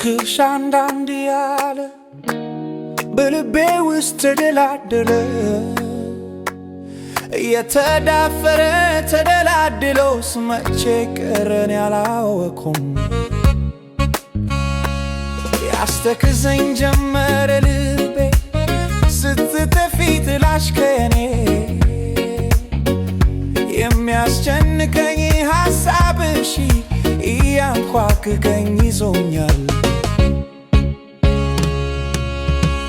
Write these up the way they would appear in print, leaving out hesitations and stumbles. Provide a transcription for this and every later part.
ፍቅርሽ አንዳንድ ያለ በልቤ ውስጥ ተደላደለ የተዳፈረ ተደላድሎስ መቼ ቀረን ያላወኩም ያስተክዘኝ ጀመረ ልቤ ስትጠፊ ጥላሽ ከኔ የሚያስጨንቀኝ ሐሳብሽ እያንኳክከኝ ይዞኛል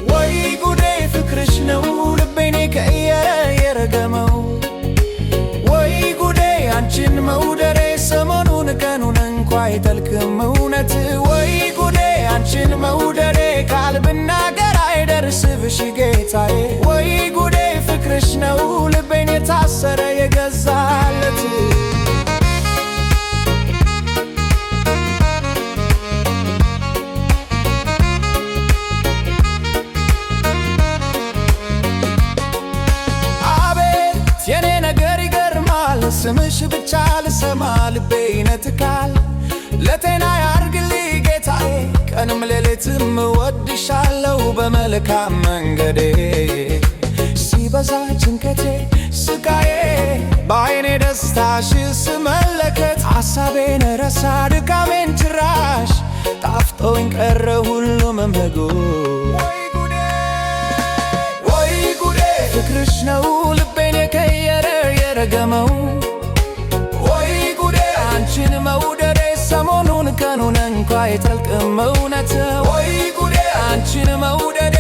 ወይ ጉዴ ፍቅርሽ ነው ልቤን የቀየረ የረገመው ወይ ጉዴ አንቺን መውደዴ ሰሞኑን ቀኑን እንኳ አይጠልቅም እውነት ወይ ጉዴ አንቺን መውደዴ ቃል ብናገር አይደርስብሽ ጌታዬ ወይ ጉዴ ፍቅርሽ ነው ልቤን የታሰረ የገዛለት የኔ ነገር ይገርማል ስምሽ ብቻ ልሰማ ልቤ ይነጥቃል ለጤና ያርግልኝ ጌታዬ ቀንም ሌሊትም እወድሻለሁ በመልካም መንገዴ ሲበዛ ጭንቀቴ ስቃዬ በዓይኔ ደስታሽ ስመለከት ሐሳቤን ረሳ ድካሜን ጭራሽ ጣፍጦኝ ቀረ ሁሉም መጎ ወይ ጉዴ ፍቅርሽ ነው ልቤን የቀየረ የረገመው ወይ ጉዴ አንቺን መውደዴ ሰሞኑን ቀኑን እንኳ አይጠልቅም እውነት ወይ ጉዴ አንቺን መውደዴ